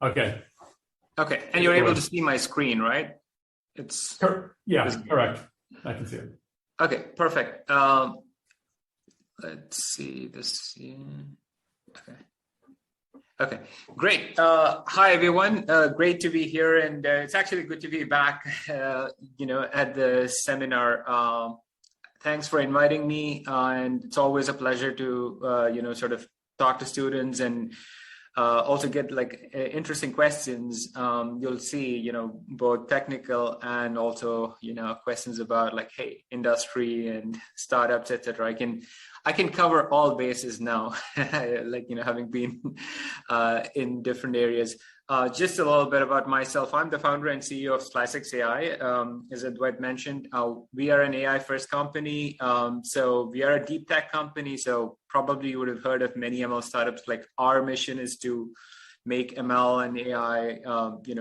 Okay. Okay, and you're able to see my screen, right? It's yeah, correct. I can see it. Okay, perfect. Let's see this. Okay, great. Hi everyone. Great to be here, and it's actually good to be back. At the seminar. Thanks for inviting me, and it's always a pleasure to sort of talk to students and also get like interesting questions. You'll see, both technical and also, questions about like, hey, industry and startups, etc. I can cover all bases now, like, having been in different areas. Just a little bit about myself. I'm the founder and CEO of SliceX AI. As Dwight mentioned, we are an AI first company. So we are a deep tech company. So probably you would have heard of many ML startups. Like our mission is to make ML and AI,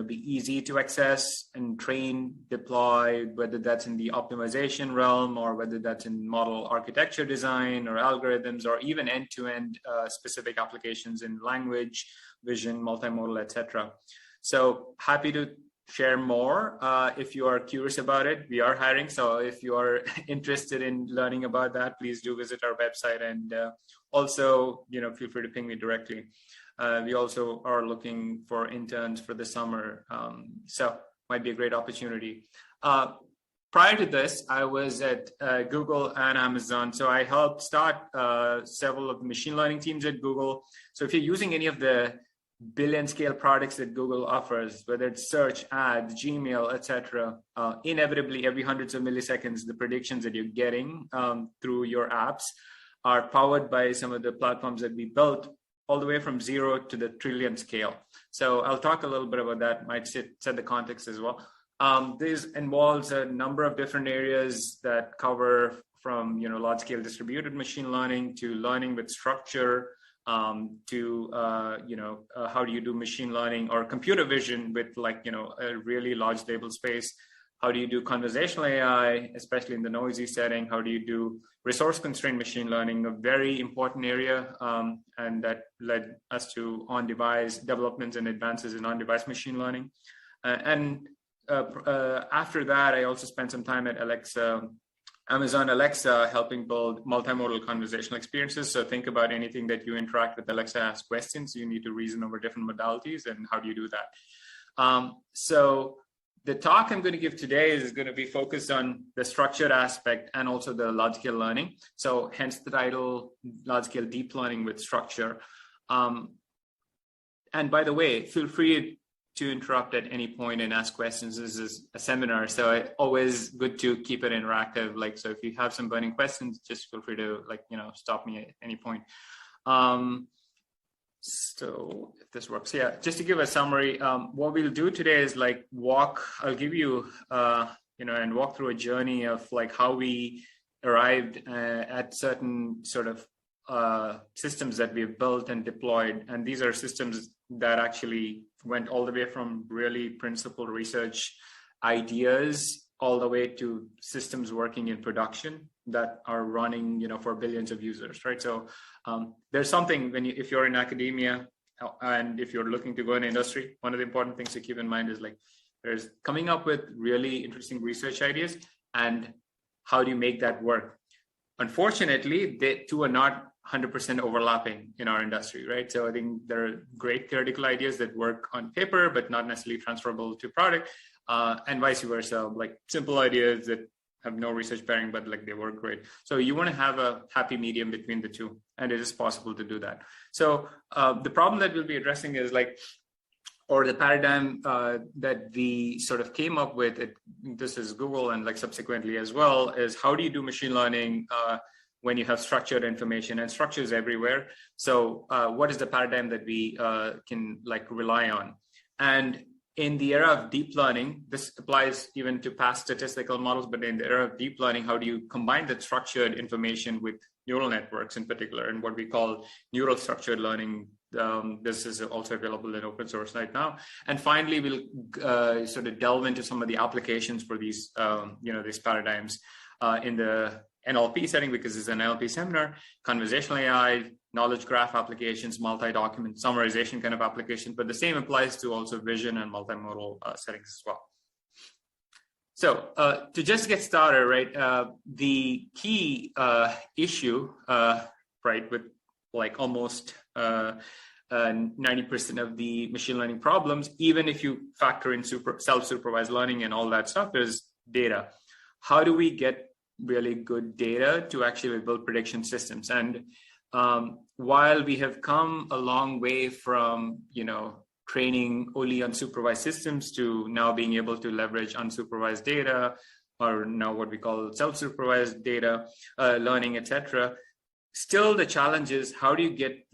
be easy to access and train, deploy, whether that's in the optimization realm or whether that's in model architecture design or algorithms or even end-to-end specific applications in language, vision, multimodal, etc. So happy to share more if you are curious about it. We are hiring, so if you are interested in learning about that, please do visit our website, and also, feel free to ping me directly. We also are looking for interns for the summer, so might be a great opportunity. Prior to this, I was at Google and Amazon, so I helped start several of the machine learning teams at Google. So if you're using any of the billion scale products that Google offers, whether it's search, ads, Gmail, etc., inevitably every hundreds of milliseconds, the predictions that you're getting through your apps are powered by some of the platforms that we built, all the way from 0 to the trillion scale. So I'll talk a little bit about that, might set the context as well. This involves a number of different areas that cover from large scale distributed machine learning to learning with structure, to how do you do machine learning or computer vision with a really large label space. How do you do conversational AI, especially in the noisy setting? How do you do resource constrained machine learning, a very important area, and that led us to on-device developments and advances in on-device machine learning. After that, I also spent some time at Amazon Alexa, helping build multimodal conversational experiences. So think about anything that you interact with Alexa, ask questions, you need to reason over different modalities, and how do you do that? So the talk I'm going to give today is going to be focused on the structured aspect and also the large-scale learning. So hence the title, large-scale deep learning with structure. And by the way, feel free to interrupt at any point and ask questions. This is a seminar, so it's always good to keep it interactive. So if you have some burning questions, just feel free to stop me at any point. So if this works, yeah, just to give a summary, what we'll do today is I'll give you, and walk through a journey of how we arrived at certain sort of systems that we've built and deployed. And these are systems that actually went all the way from really principled research ideas all the way to systems working in production that are running, for billions of users, right? So there's something if you're in academia and if you're looking to go in industry, one of the important things to keep in mind is there's coming up with really interesting research ideas and how do you make that work? Unfortunately, they two are not 100% overlapping in our industry, right? So I think there are great theoretical ideas that work on paper, but not necessarily transferable to product, and vice versa, simple ideas that have no research bearing, but they work great. So you want to have a happy medium between the two, and it is possible to do that. So the problem that we'll be addressing is or the paradigm that we sort of came up with, this is Google and subsequently as well, is how do you do machine learning when you have structured information, and structures everywhere. So what is the paradigm that we can rely on? And in the era of deep learning, this applies even to past statistical models, but in the era of deep learning, how do you combine that structured information with neural networks in particular, and what we call neural structured learning? This is also available in open source right now. And finally, we'll sort of delve into some of the applications for these, these paradigms in the NLP setting, because it's an NLP seminar, conversational AI, knowledge graph applications, multi-document summarization kind of applications, but the same applies to also vision and multimodal settings as well. So to just get started, right, the key issue, right, with like almost 90% of the machine learning problems, even if you factor in self-supervised learning and all that stuff, is data. How do we get really good data to actually build prediction systems? And while we have come a long way from, training only unsupervised systems to now being able to leverage unsupervised data, or now what we call self-supervised data, learning, etc. Still, the challenge is how do you get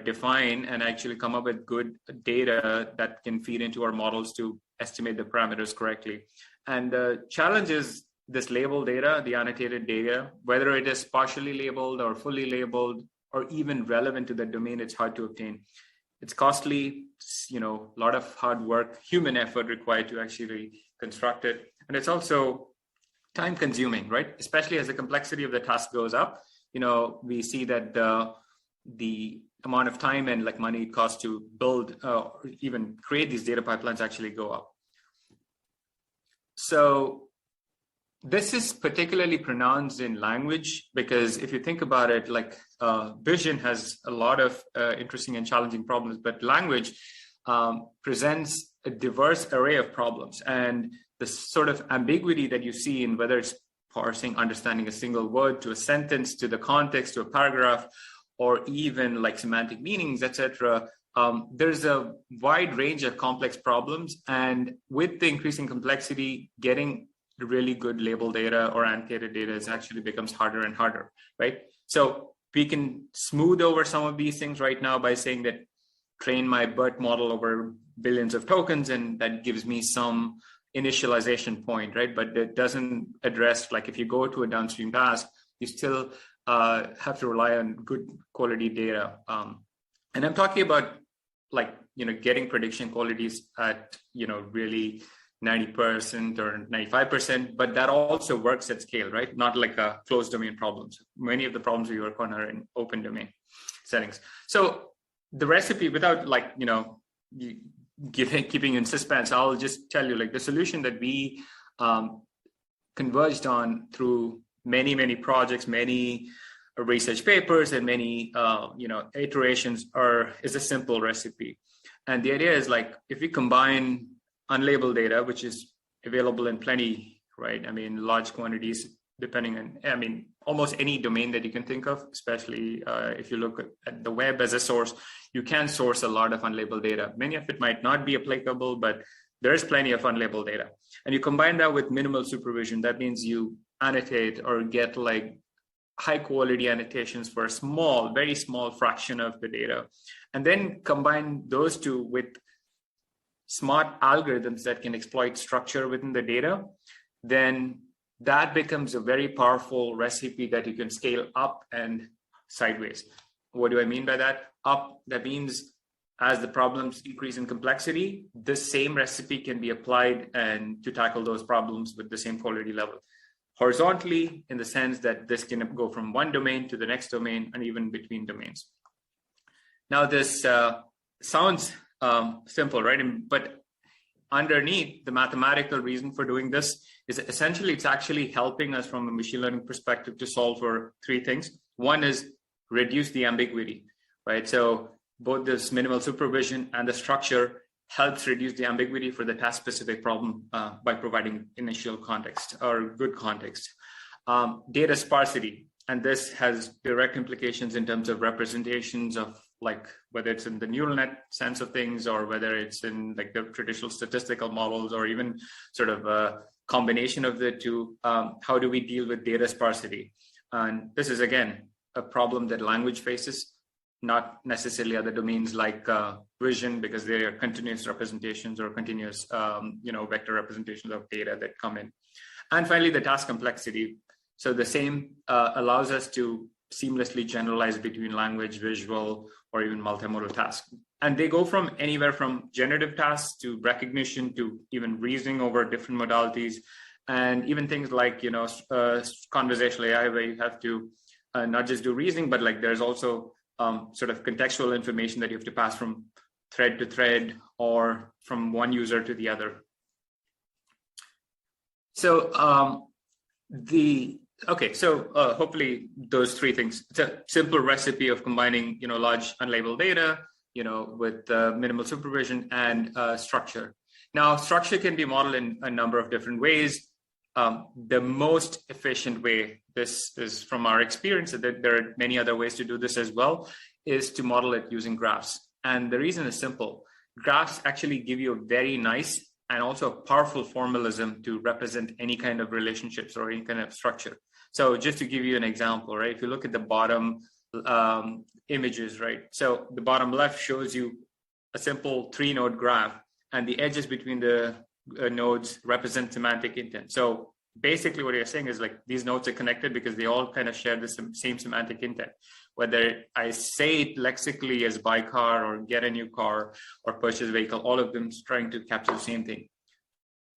define and actually come up with good data that can feed into our models to estimate the parameters correctly. And the challenge is this labeled data, the annotated data, whether it is partially labeled or fully labeled or even relevant to the domain, it's hard to obtain. It's costly, a lot of hard work, human effort required to actually construct it. And it's also time consuming, right? Especially as the complexity of the task goes up. We see that the amount of time and money it costs to build or even create these data pipelines actually go up. So this is particularly pronounced in language, because if you think about it, vision has a lot of interesting and challenging problems, but language presents a diverse array of problems. And the sort of ambiguity that you see in whether it's parsing, understanding a single word to a sentence, to the context, to a paragraph, or even semantic meanings, etc. There's a wide range of complex problems. And with the increasing complexity, getting really good label data or annotated data actually becomes harder and harder, right? So we can smooth over some of these things right now by saying that train my BERT model over billions of tokens, and that gives me some initialization point, right? But it doesn't address, if you go to a downstream task, you still have to rely on good quality data. And I'm talking about getting prediction qualities at, really 90% or 95%, but that also works at scale, right? Not like a closed domain problems. Many of the problems we work on are in open domain settings. So the recipe, without keeping in suspense, I'll just tell you the solution that we converged on through many projects, many research papers, and many iterations is a simple recipe. And the idea is if we combine unlabeled data, which is available in plenty, right? I mean, large quantities, depending on, almost any domain that you can think of, especially if you look at the web as a source, you can source a lot of unlabeled data. Many of it might not be applicable, but there's plenty of unlabeled data. And you combine that with minimal supervision. That means you annotate or get high quality annotations for a very small fraction of the data. And then combine those two with smart algorithms that can exploit structure within the data, then that becomes a very powerful recipe that you can scale up and sideways. What do I mean by that? Up, that means as the problems increase in complexity, this same recipe can be applied and to tackle those problems with the same quality level. Horizontally, in the sense that this can go from one domain to the next domain and even between domains. Now this sounds simple, right? But underneath, the mathematical reason for doing this is essentially it's actually helping us from a machine learning perspective to solve for three things. One is reduce the ambiguity, right? So both this minimal supervision and the structure helps reduce the ambiguity for the task-specific problem by providing initial context or good context. Data sparsity, and this has direct implications in terms of representations of whether it's in the neural net sense of things or whether it's in the traditional statistical models or even sort of a combination of the two. How do we deal with data sparsity? And this is, again, a problem that language faces, not necessarily other domains like vision, because they are continuous representations or continuous vector representations of data that come in. And finally, the task complexity. So the same allows us to seamlessly generalize between language, visual, or even multimodal tasks. And they go from anywhere from generative tasks to recognition to even reasoning over different modalities, and even things like conversational AI, where you have to not just do reasoning, but there's also sort of contextual information that you have to pass from thread to thread or from one user to the other. So hopefully those three things. It's a simple recipe of combining, large unlabeled data, with minimal supervision and structure. Now, structure can be modeled in a number of different ways. The most efficient way, this is from our experience, that there are many other ways to do this as well, is to model it using graphs. And the reason is simple. Graphs actually give you a very nice and also a powerful formalism to represent any kind of relationships or any kind of structure. So just to give you an example, right? If you look at the bottom images, right? So the bottom left shows you a simple 3-node graph, and the edges between the nodes represent semantic intent. So basically what you're saying is like these nodes are connected because they all kind of share the same semantic intent. Whether I say it lexically as buy car or get a new car or purchase vehicle, all of them trying to capture the same thing.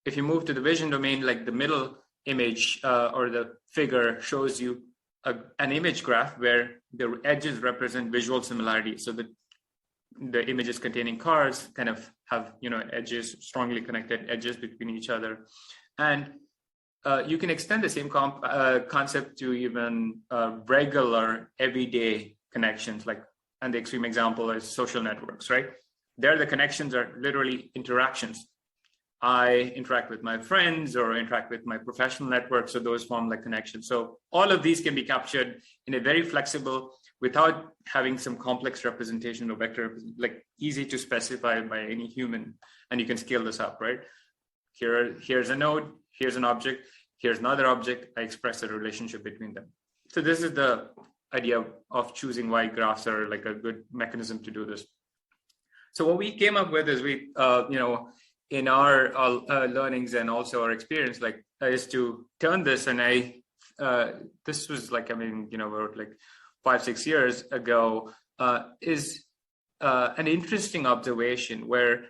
If you move to the vision domain, like the middle image or the figure shows you an image graph where the edges represent visual similarity. So the images containing cars kind of have, edges, strongly connected edges between each other. And you can extend the same concept to even regular everyday connections, and the extreme example is social networks, right? There, the connections are literally interactions. I interact with my friends or interact with my professional network, so those form like connections. So all of these can be captured in a very flexible, without having some complex representation or vector, like easy to specify by any human, and you can scale this up, right? Here's a node, here's an object, here's another object, I express a relationship between them. So this is the idea of choosing why graphs are like a good mechanism to do this. So what we came up with is we, in our learnings and also our experience, is to turn this, and this was about 5-6 years ago, is an interesting observation where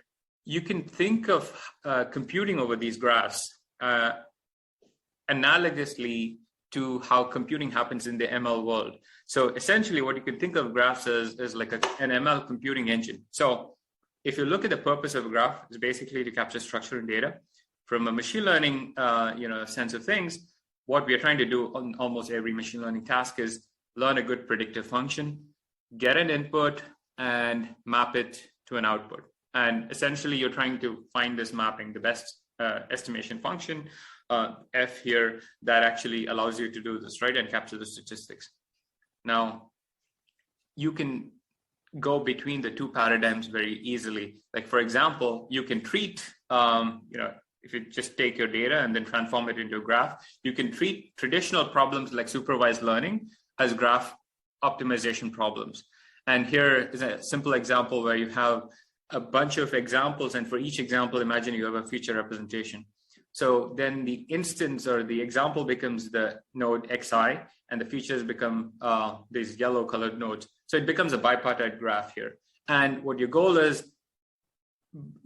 you can think of computing over these graphs analogously to how computing happens in the ML world. So essentially what you can think of graphs as is like an ML computing engine. So if you look at the purpose of a graph, it's basically to capture structure and data. From a machine learning sense of things, what we are trying to do on almost every machine learning task is learn a good predictive function, get an input, and map it to an output. And essentially, you're trying to find this mapping, the best estimation function, F here, that actually allows you to do this, right, and capture the statistics. Now, you can go between the two paradigms very easily. Like, for example, you can treat, if you just take your data and then transform it into a graph, you can treat traditional problems like supervised learning as graph optimization problems. And here is a simple example where you have a bunch of examples, and for each example, imagine you have a feature representation. So then the instance or the example becomes the node xi, and the features become these yellow colored nodes. So it becomes a bipartite graph here. And what your goal is,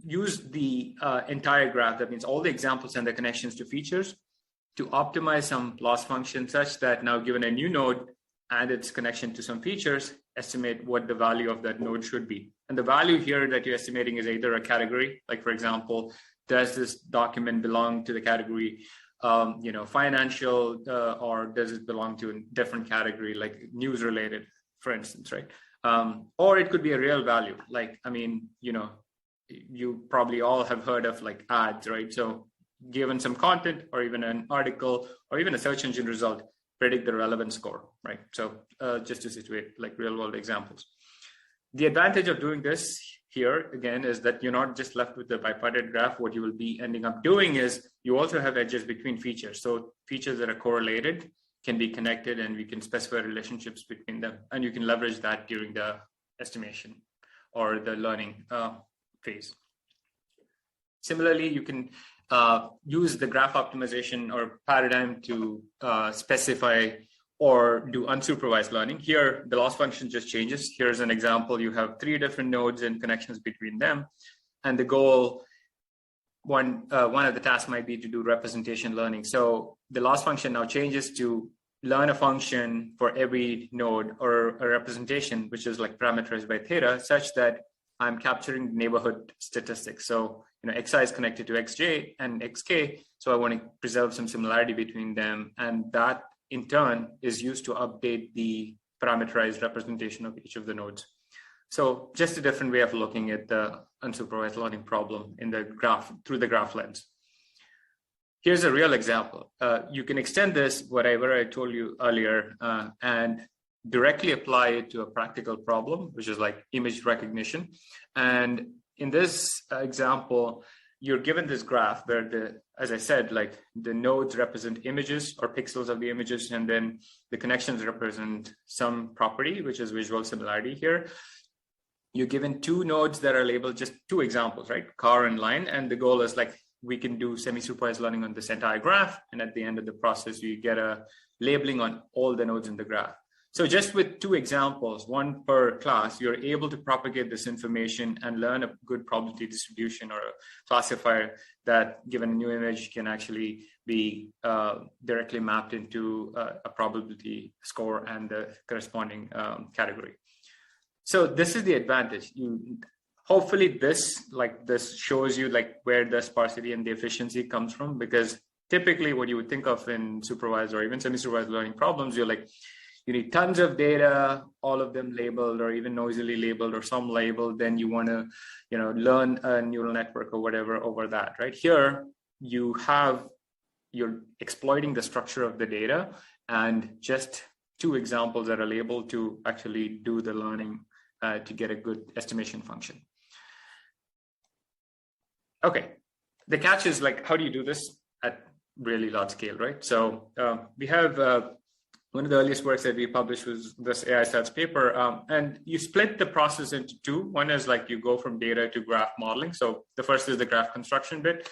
use the entire graph, that means all the examples and the connections to features, to optimize some loss function such that now given a new node and its connection to some features, estimate what the value of that node should be. And the value here that you're estimating is either a category, like for example, does this document belong to the category financial, or does it belong to a different category, like news related, for instance, right? Or it could be a real value. Like, you probably all have heard of like ads, right? So given some content or even an article or even a search engine result, predict the relevance score, right? So just to situate like real world examples. The advantage of doing this here, again, is that you're not just left with the bipartite graph. What you will be ending up doing is you also have edges between features. So features that are correlated can be connected, and we can specify relationships between them. And you can leverage that during the estimation or the learning phase. Similarly, you can use the graph optimization or paradigm to specify or do unsupervised learning. Here, the loss function just changes. Here's an example. You have 3 different nodes and connections between them. And the goal, one of the tasks might be to do representation learning. So the loss function now changes to learn a function for every node or a representation, which is like parameterized by theta, such that I'm capturing neighborhood statistics. So, xi is connected to xj and xk. So I want to preserve some similarity between them. And that in turn is used to update the parameterized representation of each of the nodes. So just a different way of looking at the unsupervised learning problem in the graph through the graph lens. Here's a real example. You can extend this, whatever I told you earlier, and directly apply it to a practical problem, which is like image recognition. And in this example, you're given this graph where as I said, like the nodes represent images or pixels of the images, and then the connections represent some property, which is visual similarity here. You're given two nodes that are labeled, just two examples, right? Car and line. And the goal is like, we can do semi-supervised learning on this entire graph. And at the end of the process, you get a labeling on all the nodes in the graph. So just with two examples, one per class, you're able to propagate this information and learn a good probability distribution or a classifier that, given a new image, can actually be directly mapped into a probability score and the corresponding category. So this is the advantage. Hopefully this shows you like where the sparsity and the efficiency comes from, because typically what you would think of in supervised or even semi-supervised learning problems, you're like, you need tons of data, all of them labeled or even noisily labeled or some labeled, then you want to, learn a neural network or whatever over that, right? Here, you're exploiting the structure of the data and just two examples that are labeled to actually do the learning to get a good estimation function. Okay, the catch is like, how do you do this at really large scale, right? So we have one of the earliest works that we published was this AI stats paper, and you split the process into two. One is like you go from data to graph modeling. So the first is the graph construction bit.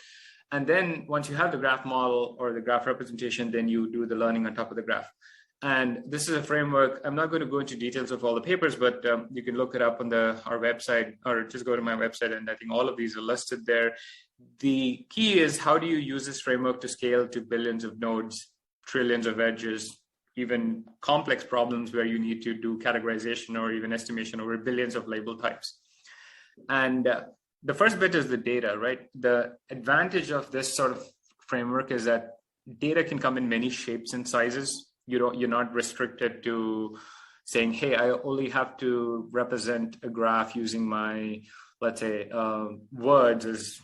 And then once you have the graph model or the graph representation, then you do the learning on top of the graph. And this is a framework. I'm not going to go into details of all the papers, but you can look it up on our website, or just go to my website, and I think all of these are listed there. The key is, how do you use this framework to scale to billions of nodes, trillions of edges, even complex problems where you need to do categorization or even estimation over billions of label types. And the first bit is the data, right? The advantage of this sort of framework is that data can come in many shapes and sizes. You're not restricted to saying, hey, I only have to represent a graph using my, let's say, words as,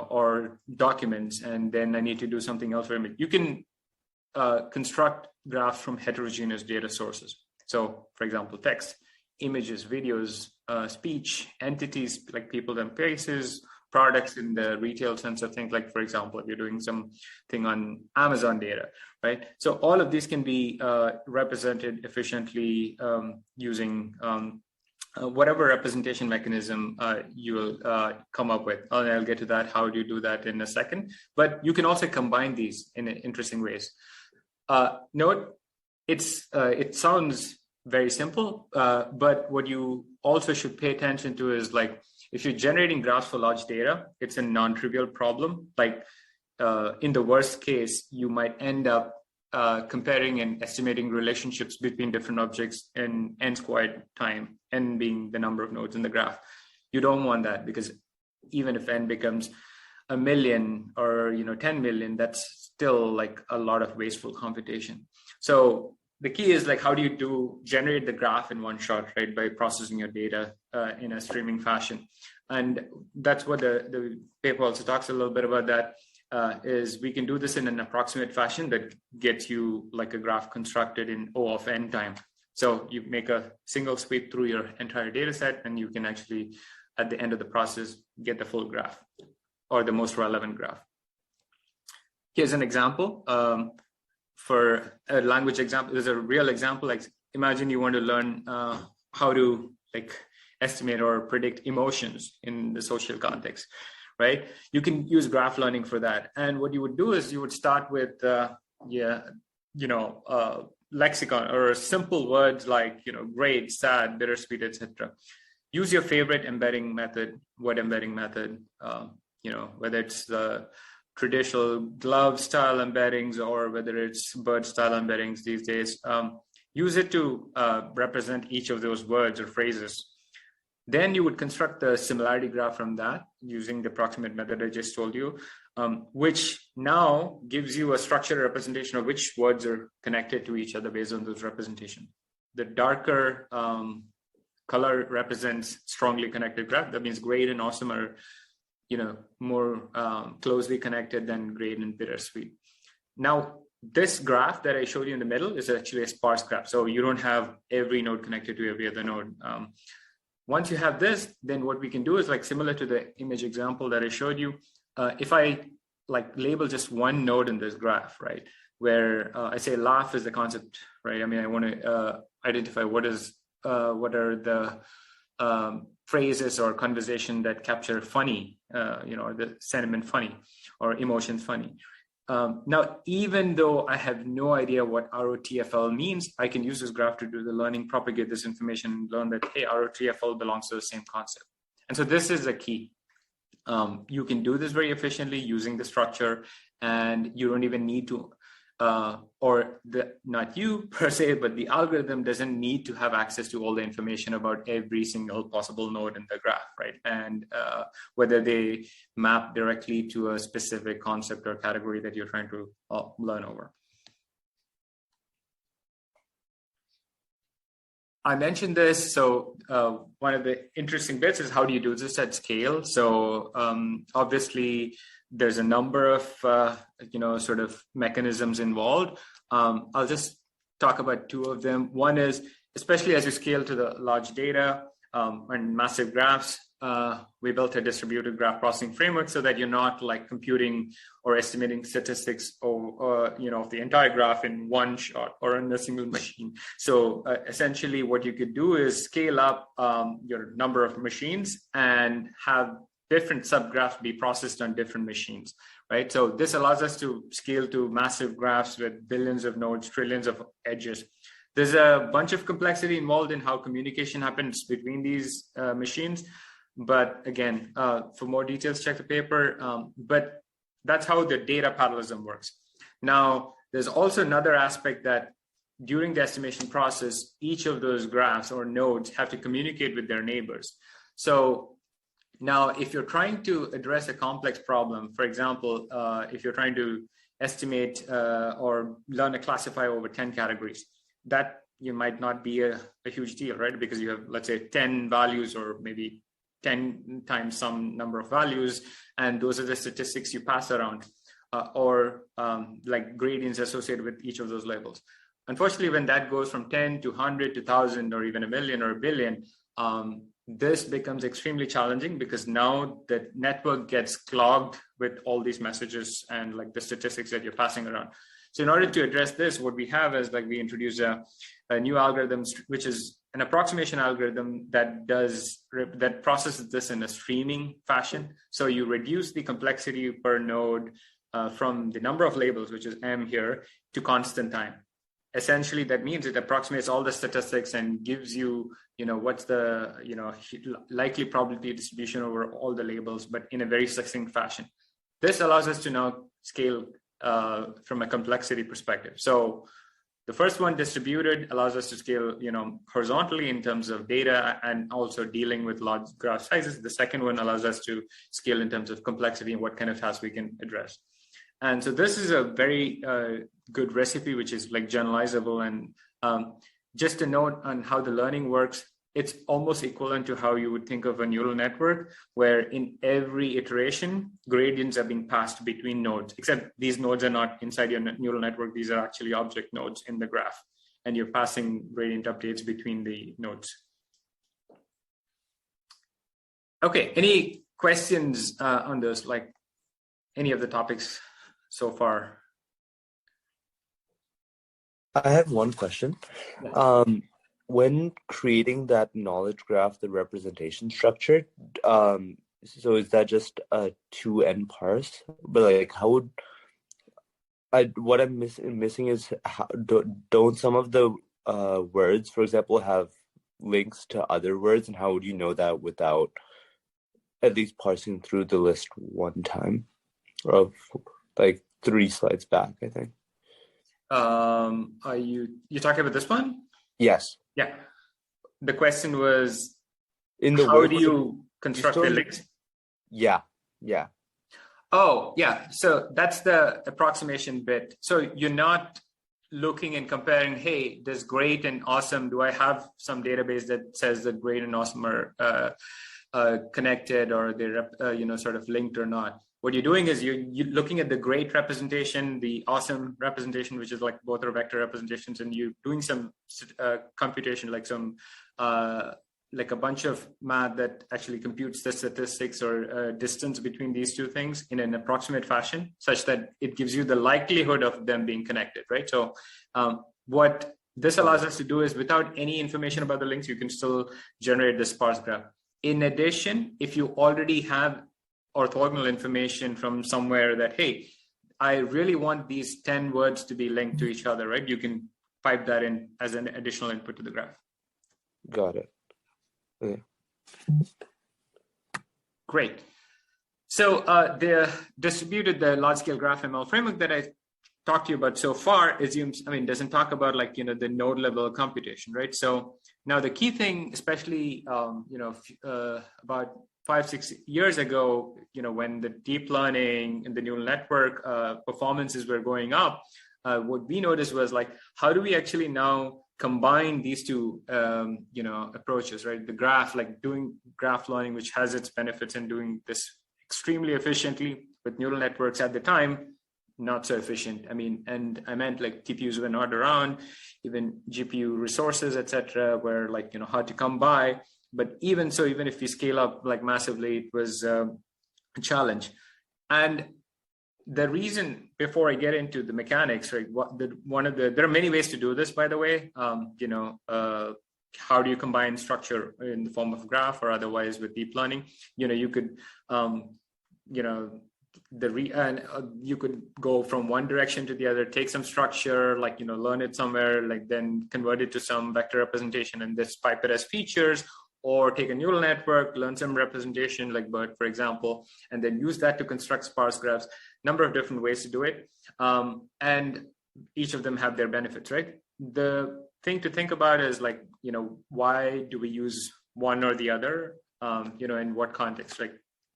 or documents, and then I need to do something else for me. You can construct graphs from heterogeneous data sources. So, for example, text, images, videos, speech, entities like people and places, products in the retail sense of things, like, for example, if you're doing something on Amazon data, right? So all of these can be represented efficiently using whatever representation mechanism you will come up with. And I'll get to that, how do you do that in a second. But you can also combine these in interesting ways. Note, it sounds very simple, but what you also should pay attention to is, like, if you're generating graphs for large data, it's a non-trivial problem. Like in the worst case, you might end up comparing and estimating relationships between different objects in n squared time, n being the number of nodes in the graph. You don't want that, because even if n becomes 1 million or 10 million, that's still like a lot of wasteful computation. So the key is, like, how do you generate the graph in one shot, right? By processing your data in a streaming fashion. And that's what the paper also talks a little bit about, that is we can do this in an approximate fashion that gets you like a graph constructed in O of n time. So you make a single sweep through your entire data set, and you can actually, at the end of the process, get the full graph or the most relevant graph. Here's an example. For a language example, there's a real example. Like, imagine you want to learn how to estimate or predict emotions in the social context, right? You can use graph learning for that. And what you would do is you would start with lexicon or simple words like great, sad, bittersweet, etc. Use your favorite embedding method, word embedding method. Whether it's the traditional glove style embeddings or whether it's bird style embeddings these days, use it to represent each of those words or phrases. Then you would construct the similarity graph from that using the approximate method I just told you, which now gives you a structured representation of which words are connected to each other based on those representation. The darker color represents strongly connected graph. That means great and awesome are, more closely connected than great and bittersweet. Now, this graph that I showed you in the middle is actually a sparse graph. So you don't have every node connected to every other node. Once you have this, then what we can do is like similar to the image example that I showed you. If I like label just one node in this graph, right, where I say laugh is the concept, right? I mean, I want to identify what are the phrases or conversation that capture funny, or the sentiment funny or emotions funny. Now, even though I have no idea what ROTFL means, I can use this graph to do the learning, propagate this information, and learn that, hey, ROTFL belongs to the same concept. And so this is the key. You can do this very efficiently using the structure, and you don't even need to, not you per se, but the algorithm doesn't need to have access to all the information about every single possible node in the graph, right? And whether they map directly to a specific concept or category that you're trying to learn over. I mentioned this, so one of the interesting bits is how do you do this at scale? So obviously, there's a number of sort of mechanisms involved. I'll just talk about two of them. One is, especially as you scale to the large data and massive graphs, we built a distributed graph processing framework so that you're not like computing or estimating statistics of the entire graph in one shot or in a single machine. So essentially what you could do is scale up your number of machines and have different subgraphs be processed on different machines, right? So this allows us to scale to massive graphs with billions of nodes, trillions of edges. There's a bunch of complexity involved in how communication happens between these machines. But again, for more details, check the paper. But that's how the data parallelism works. Now, there's also another aspect that during the estimation process, each of those graphs or nodes have to communicate with their neighbors. So now, if you're trying to address a complex problem, for example, if you're trying to estimate or learn to classify over 10 categories, that you might not be a huge deal, right? Because you have, let's say, 10 values or maybe 10 times some number of values, and those are the statistics you pass around, or like gradients associated with each of those labels. Unfortunately, when that goes from 10 to 100 to 1,000 or even a million or a billion, this becomes extremely challenging because now the network gets clogged with all these messages and like the statistics that you're passing around. So in order to address this, what we have is like we introduce a new algorithm, which is an approximation algorithm that processes this in a streaming fashion. So you reduce the complexity per node from the number of labels, which is M here, to constant time. Essentially, that means it approximates all the statistics and gives you, what's the, likely probability distribution over all the labels, but in a very succinct fashion. This allows us to now scale from a complexity perspective. So the first one, distributed, allows us to scale, horizontally in terms of data and also dealing with large graph sizes. The second one allows us to scale in terms of complexity and what kind of tasks we can address. And so this is a very good recipe, which is like generalizable. And just a note on how the learning works, it's almost equivalent to how you would think of a neural network, where in every iteration, gradients are being passed between nodes, except these nodes are not inside your neural network. These are actually object nodes in the graph, and you're passing gradient updates between the nodes. Okay, any questions on those, like any of the topics so far? I have one question. When creating that knowledge graph, the representation structure, so is that just a 2n parse? But like, how would what I'm missing is don't some of the words, for example, have links to other words, and how would you know that without at least parsing through the list one time? of like 3 slides back, I think. Are you talking about this one? Yes. Yeah. The question was, in the how do you construct the links? Yeah. Oh, yeah. So that's the approximation bit. So you're not looking and comparing, hey, does great and awesome, do I have some database that says that great and awesome are connected, or they're sort of linked or not? What you're doing is you're looking at the great representation, the awesome representation, which is like both are vector representations, and you're doing some computation, like some like a bunch of math that actually computes the statistics or distance between these two things in an approximate fashion, such that it gives you the likelihood of them being connected, right? So what this allows us to do is, without any information about the links, you can still generate the sparse graph. In addition, if you already have orthogonal information from somewhere that, hey, I really want these 10 words to be linked to each other, right? You can pipe that in as an additional input to the graph. Got it. Yeah. Great. So the large-scale graph ML framework that I talked to you about so far doesn't talk about the node level computation, right? So now the key thing, especially about 5-6 years ago, when the deep learning and the neural network performances were going up, what we noticed was how do we actually now combine these two approaches, right? The graph, doing graph learning, which has its benefits, and doing this extremely efficiently with neural networks at the time, not so efficient. I meant TPUs were not around, even GPU resources, etc., were hard to come by. But even so, even if we scale up massively, it was a challenge. And the reason, before I get into the mechanics, right? There are many ways to do this, by the way. How do you combine structure in the form of graph, or otherwise with deep learning? You could, you could go from one direction to the other, take some structure, learn it somewhere, then convert it to some vector representation and just pipe it as features, or take a neural network, learn some representation like BERT, for example, and then use that to construct sparse graphs. Number of different ways to do it. And each of them have their benefits, right? The thing to think about is why do we use one or the other, in what context?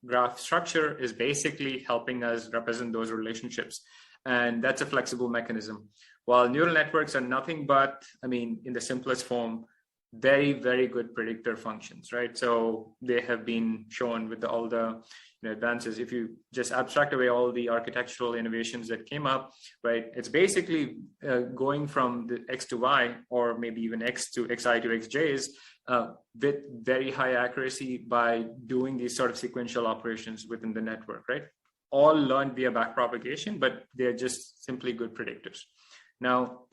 Graph structure is basically helping us represent those relationships. And that's a flexible mechanism. While neural networks are nothing but, in the simplest form, very, very good predictor functions, right? So they have been shown with all the advances. If you just abstract away all the architectural innovations that came up, right? It's basically going from the X to Y, or maybe even X to XI to XJs, with very high accuracy by doing these sort of sequential operations within the network, right? All learned via backpropagation, but they're just simply good predictors. Now,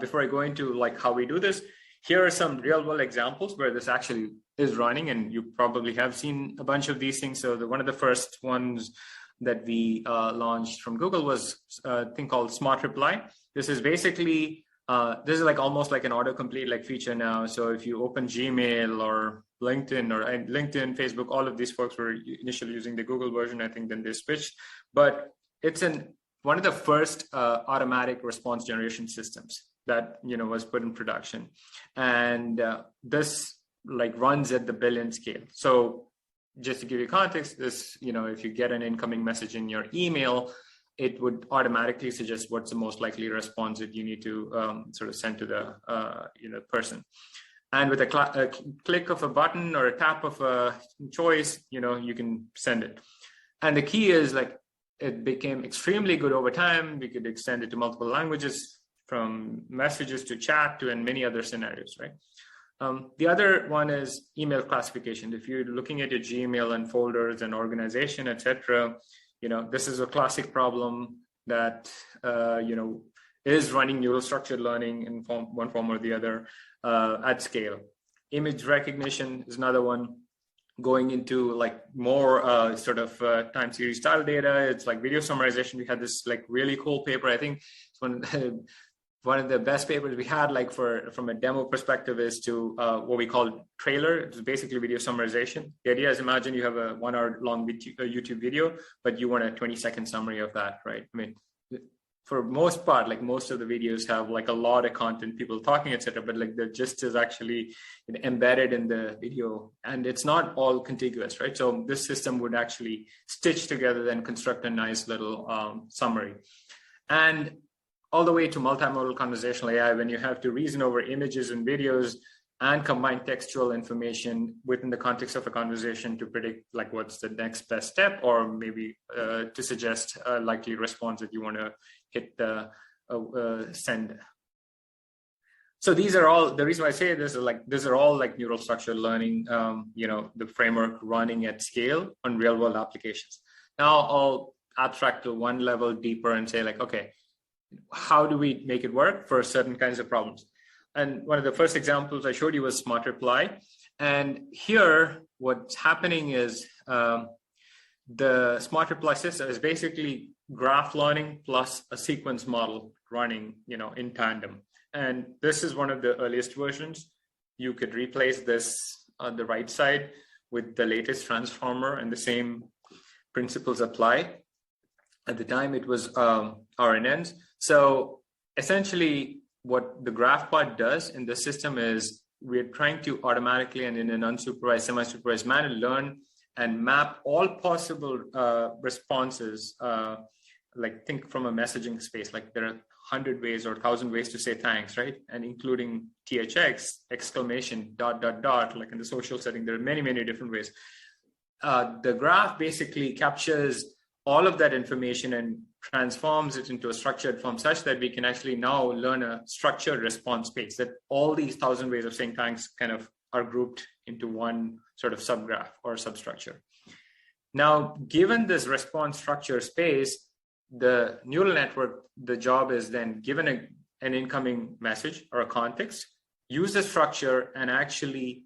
before I go into how we do this, here are some real-world examples where this actually is running, and you probably have seen a bunch of these things. So one of the first ones that we launched from Google was a thing called Smart Reply. This is basically, this is almost like an autocomplete feature now. So if you open Gmail or LinkedIn, Facebook, all of these folks were initially using the Google version. I think then they switched, but it's one of the first automatic response generation systems that was put in production, and this runs at the billion scale. So just to give you context, this if you get an incoming message in your email, it would automatically suggest what's the most likely response that you need to sort of send to the person. And with a click of a button or a tap of a choice, you can send it. And the key is it became extremely good over time. We could extend it to multiple languages, from messages to chat to, and many other scenarios, right? The other one is email classification. If you're looking at your Gmail and folders and organization, etc., this is a classic problem that is running neural structured learning in one form or the other at scale. Image recognition is another one. Going into more sort of time series style data, it's video summarization. We had this really cool paper. I think it's one of the best papers we had, like from a demo perspective, is to what we call trailer. It's basically video summarization. The idea is, imagine you have a 1 hour long YouTube video, but you want a 20-second summary of that, right? I mean, for most part, like most of the videos have like a lot of content, people talking, etc. But like the gist is actually embedded in the video, and it's not all contiguous, right? So this system would actually stitch together, then construct a nice little summary. And all the way to multimodal conversational AI, when you have to reason over images and videos and combine textual information within the context of a conversation to predict like what's the next best step, or maybe to suggest a likely response that you want to hit the send. So these are all, the reason why I say this is like, these are all like neural structure learning, the framework running at scale on real world applications. Now I'll abstract to one level deeper and say like, okay, how do we make it work for certain kinds of problems? And one of the first examples I showed you was smart reply. And here, what's happening is the smart reply system is basically graph learning plus a sequence model running, in tandem. And this is one of the earliest versions. You could replace this on the right side with the latest transformer, and the same principles apply. At the time, it was RNNs. So essentially, what the graph part does in the system is we're trying to automatically and in an unsupervised, semi-supervised manner learn and map all possible responses. Like think from a messaging space, like there are 100 ways or 1,000 ways to say thanks, right? And including THX, exclamation, ... like in the social setting, there are many, many different ways. The graph basically captures all of that information and transforms it into a structured form such that we can actually now learn a structured response space, that all these 1,000 ways of saying thanks kind of are grouped into one sort of subgraph or substructure. Now, given this response structure space, the neural network, the job is then given an incoming message or a context, use the structure and actually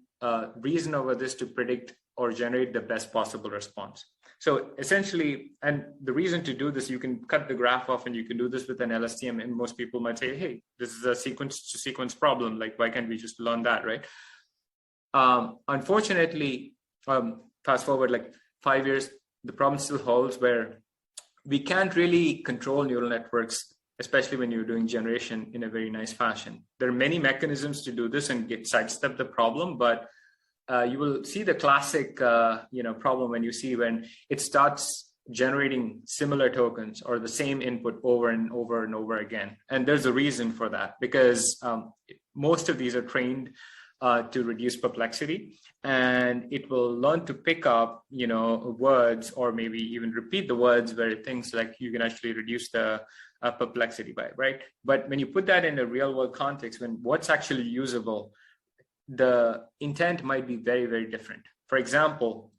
reason over this to predict or generate the best possible response. So essentially, and the reason to do this, you can cut the graph off and you can do this with an LSTM, and most people might say, hey, this is a sequence to sequence problem. Like, why can't we just learn that, right? Unfortunately, fast forward like 5 years, the problem still holds where we can't really control neural networks, especially when you're doing generation in a very nice fashion. There are many mechanisms to do this and sidestep the problem, but you will see the classic, problem when you see when it starts generating similar tokens or the same input over and over and over again. And there's a reason for that, because most of these are trained to reduce perplexity, and it will learn to pick up, words or maybe even repeat the words where things like you can actually reduce the perplexity by, right? But when you put that in a real world context, when what's actually usable, the intent might be very, very different. For example,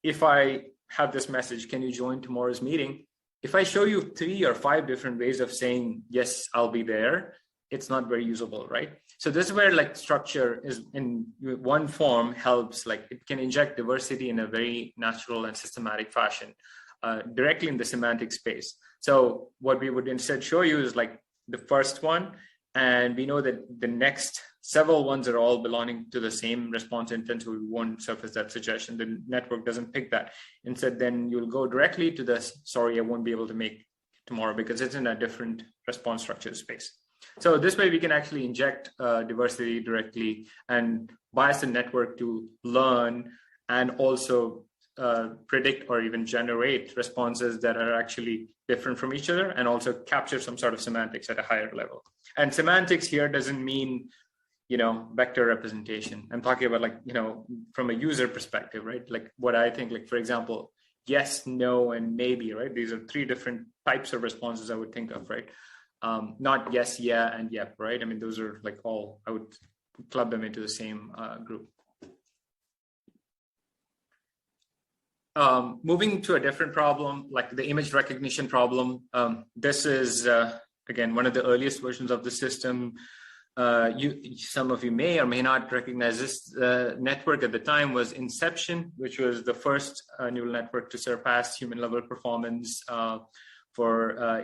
if I have this message, can you join tomorrow's meeting? If I show you 3 or 5 different ways of saying, yes, I'll be there, it's not very usable, right? So this is where like structure is in one form helps, like it can inject diversity in a very natural and systematic fashion directly in the semantic space. So what we would instead show you is like the first one, and we know that the next several ones are all belonging to the same response intent, so we won't surface that suggestion. The network doesn't pick that. Instead, then you'll go directly to the, sorry, I won't be able to make tomorrow because it's in a different response structure space. So this way we can actually inject diversity directly and bias the network to learn and also predict or even generate responses that are actually different from each other, and also capture some sort of semantics at a higher level. And semantics here doesn't mean, vector representation. I'm talking about like, from a user perspective, right? Like what I think, like, for example, yes, no, and maybe, right? These are 3 different types of responses I would think of, right? Not yes, yeah, and yep, right? I mean, those are like all, I would club them into the same group. Moving to a different problem, like the image recognition problem. This is, again, one of the earliest versions of the system. Some of you may or may not recognize this network. At the time was Inception, which was the first neural network to surpass human level performance for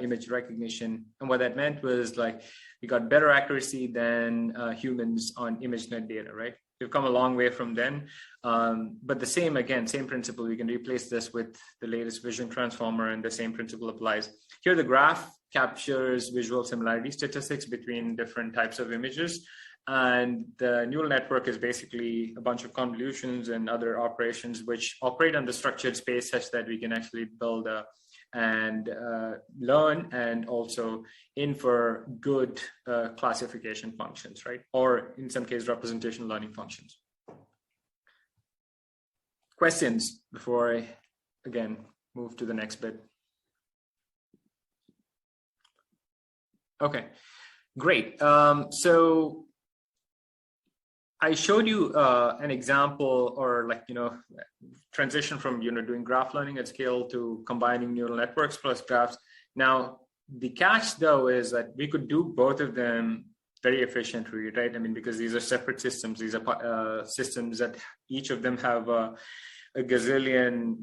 image recognition. And what that meant was like we got better accuracy than humans on ImageNet data, right? We've come a long way from then. But the same principle, we can replace this with the latest vision transformer, and the same principle applies. Here, the graph captures visual similarity statistics between different types of images. And the neural network is basically a bunch of convolutions and other operations which operate on the structured space such that we can actually build and learn and also infer good classification functions, right? Or in some case, representation learning functions. Questions before I, again, move to the next bit? Okay, great. So I showed you an example, or like, transition from, doing graph learning at scale to combining neural networks plus graphs. Now, the catch though is that we could do both of them very efficiently, right? I mean, because these are separate systems. These are systems that each of them have a gazillion,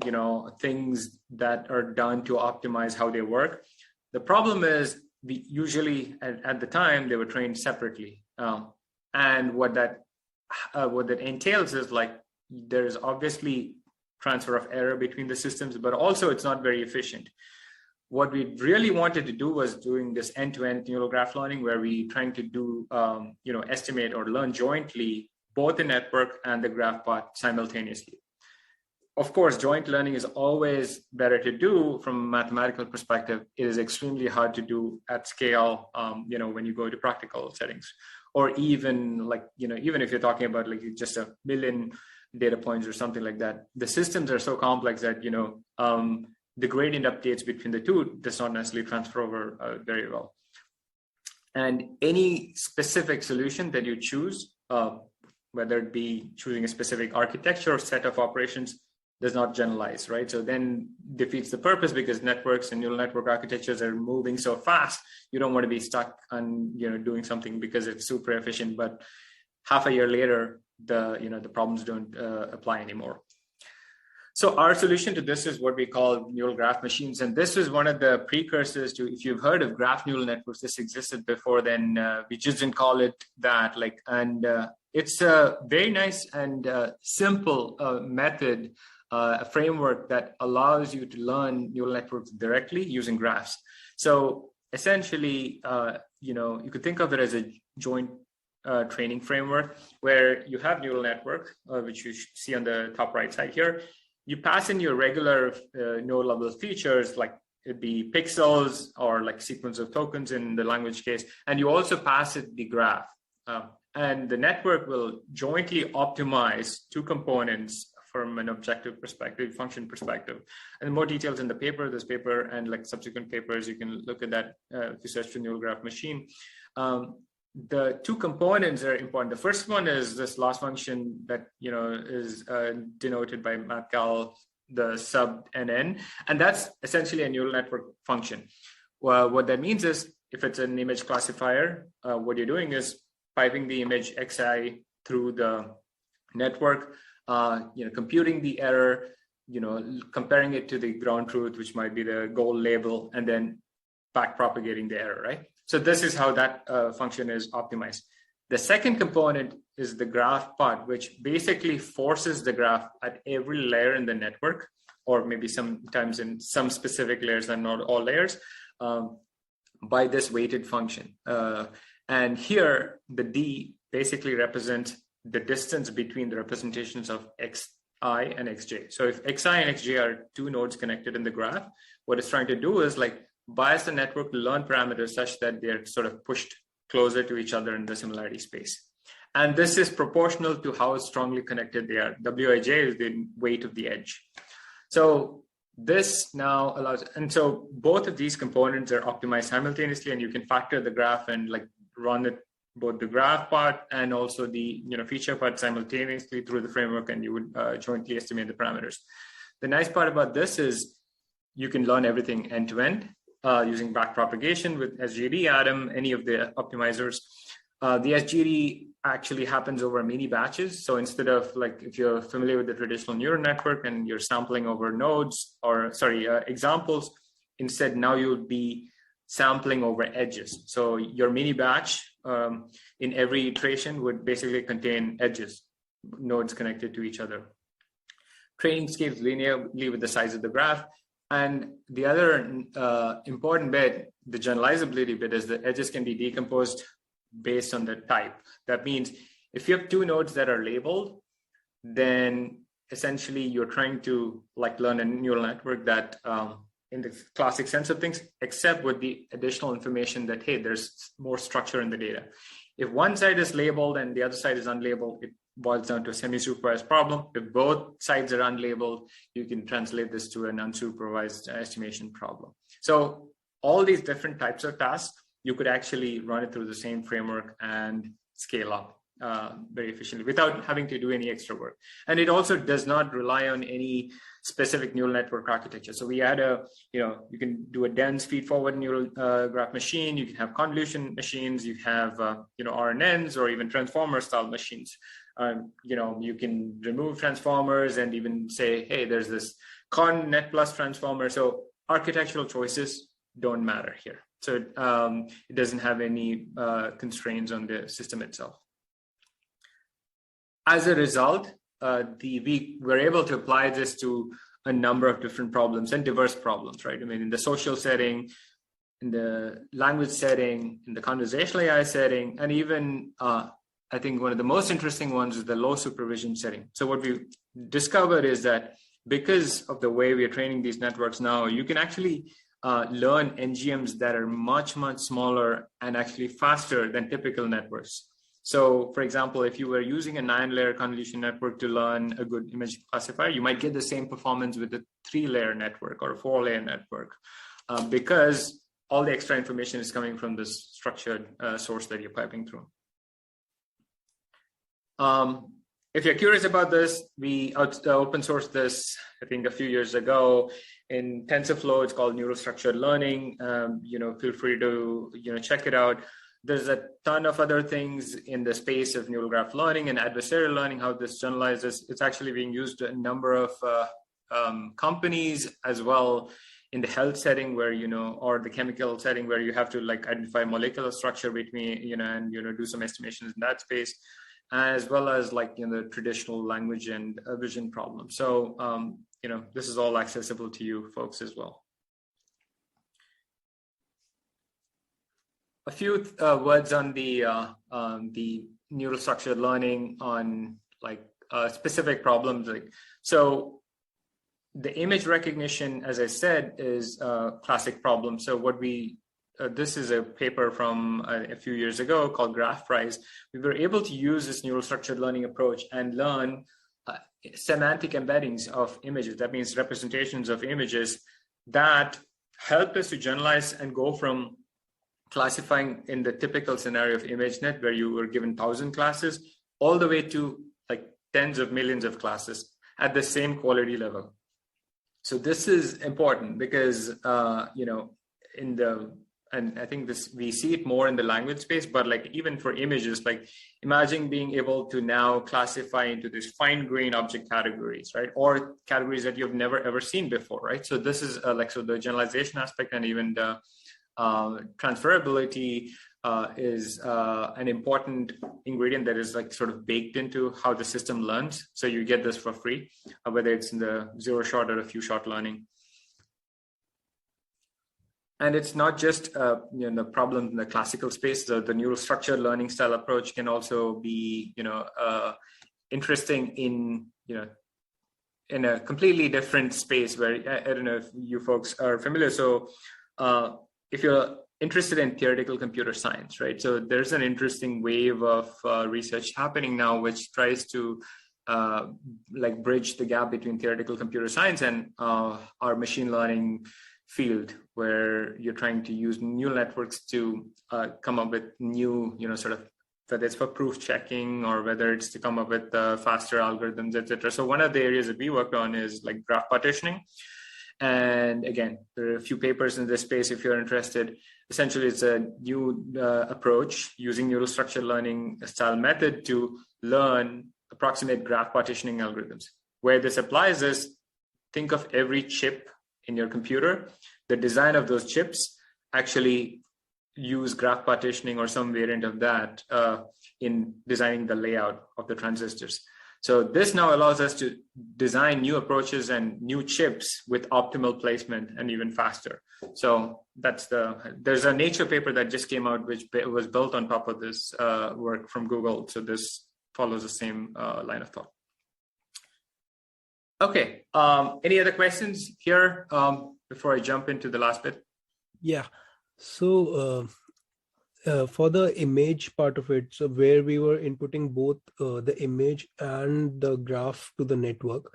things that are done to optimize how they work. The problem is we usually, at the time, they were trained separately. And what that entails is like, there's obviously transfer of error between the systems, but also it's not very efficient. What we really wanted to do was doing this end-to-end neural graph learning, where we trying to do, estimate or learn jointly both the network and the graph part simultaneously. Of course, joint learning is always better to do from a mathematical perspective. It is extremely hard to do at scale, when you go to practical settings, or even like, even if you're talking about like just a million data points or something like that, the systems are so complex that, the gradient updates between the two does not necessarily transfer over very well. And any specific solution that you choose, whether it be choosing a specific architecture or set of operations, does not generalize, right? So then defeats the purpose, because networks and neural network architectures are moving so fast. You don't want to be stuck on, doing something because it's super efficient, but half a year later, the problems don't apply anymore. So our solution to this is what we call neural graph machines. And this is one of the precursors to, if you've heard of graph neural networks, this existed before then, we just didn't call it that. It's a very nice and simple method, a framework that allows you to learn neural networks directly using graphs. So essentially, you could think of it as a joint training framework, where you have neural network, which you see on the top right side here. You pass in your regular node level features, like it'd be pixels or like sequence of tokens in the language case, and you also pass it the graph. And the network will jointly optimize two components from an objective perspective, function perspective. And more details in the paper, this paper and like subsequent papers, you can look at that if you search for neural graph machine. The two components are important. The first one is this loss function that is denoted by mathcal, the sub NN, and that's essentially a neural network function. Well, what that means is, if it's an image classifier, what you're doing is piping the image xi through the network, computing the error, comparing it to the ground truth, which might be the goal label, and then back propagating the error, right? So this is how that function is optimized. The second component is the graph part, which basically forces the graph at every layer in the network, or maybe sometimes in some specific layers and not all layers, by this weighted function. And here, the D basically represents the distance between the representations of xi and xj. So if xi and xj are two nodes connected in the graph, what it's trying to do is like bias the network to learn parameters such that they're sort of pushed closer to each other in the similarity space. And this is proportional to how strongly connected they are. Wij is the weight of the edge. So this now allows, and so both of these components are optimized simultaneously, and you can factor the graph and like run it, both the graph part and also the feature part simultaneously through the framework, and you would jointly estimate the parameters. The nice part about this is you can learn everything end to end using back propagation with SGD, Atom, any of the optimizers. The SGD actually happens over mini batches. So instead of like, if you're familiar with the traditional neural network and you're sampling over nodes or examples, instead now you would be sampling over edges. So your mini batch in every iteration would basically contain edges, nodes connected to each other. Training scales linearly with the size of the graph. And the other important bit, the generalizability bit, is the edges can be decomposed based on the type. That means if you have two nodes that are labeled, then essentially you're trying to learn a neural network that in the classic sense of things, except with the additional information that, hey, there's more structure in the data. If one side is labeled and the other side is unlabeled, it boils down to a semi-supervised problem. If both sides are unlabeled, you can translate this to an unsupervised estimation problem. So all these different types of tasks, you could actually run it through the same framework and scale up very efficiently without having to do any extra work. And it also does not rely on any specific neural network architecture. So we had you can do a dense feed-forward neural graph machine. You can have convolution machines. You have, RNNs or even transformer-style machines. You can remove transformers and even say, hey, there's this con-net plus transformer. So architectural choices don't matter here. So it doesn't have any constraints on the system itself. As a result, we were able to apply this to a number of different problems and diverse problems, right? I mean, in the social setting, in the language setting, in the conversational AI setting, and even I think one of the most interesting ones is the low supervision setting. So what we discovered is that because of the way we are training these networks now, you can actually learn NGMs that are much, much smaller and actually faster than typical networks. So for example, if you were using a 9-layer convolution network to learn a good image classifier, you might get the same performance with a 3-layer network or a 4-layer network because all the extra information is coming from this structured source that you're piping through. If you're curious about this, we open sourced this, I think, a few years ago in TensorFlow. It's called Neural Structured Learning. Feel free to check it out. There's a ton of other things in the space of neural graph learning and adversarial learning, how this generalizes. It's actually being used in a number of companies as well in the health setting where, or the chemical setting where you have to identify molecular structure between, and, do some estimations in that space, as well as the traditional language and vision problems. So, this is all accessible to you folks as well. A few words on the neural structured learning on specific problems. So the image recognition, as I said, is a classic problem. So what this is a paper from a few years ago called Graph Prize. We were able to use this neural structured learning approach and learn semantic embeddings of images. That means representations of images that helped us to generalize and go from classifying in the typical scenario of ImageNet, where you were given 1,000 classes, all the way to tens of millions of classes at the same quality level. So this is important because, and I think we see it more in the language space, but even for images, imagine being able to now classify into these fine-grained object categories, right? Or categories that you've never ever seen before, right? So this is so the generalization aspect and even the transferability is an important ingredient that is sort of baked into how the system learns. So you get this for free, whether it's in the zero-shot or a few-shot learning. And it's not just the problem in the classical space. The neural structured learning style approach can also be interesting in in a completely different space where I don't know if you folks are familiar. So if you're interested in theoretical computer science, right? So there's an interesting wave of research happening now, which tries to bridge the gap between theoretical computer science and our machine learning field, where you're trying to use neural networks to come up with new, sort of, whether it's for proof checking or whether it's to come up with faster algorithms, etc. So one of the areas that we worked on is graph partitioning. And again, there are a few papers in this space if you're interested. Essentially, it's a new approach using neural structured learning style method to learn approximate graph partitioning algorithms. Where this applies is, think of every chip in your computer the design of those chips actually use graph partitioning or some variant of that in designing the layout of the transistors. So this now allows us to design new approaches and new chips with optimal placement and even faster. So there's a Nature paper that just came out, which was built on top of this work from Google. So this follows the same line of thought. Okay, any other questions here before I jump into the last bit? Yeah, so for the image part of it, so where we were inputting both the image and the graph to the network.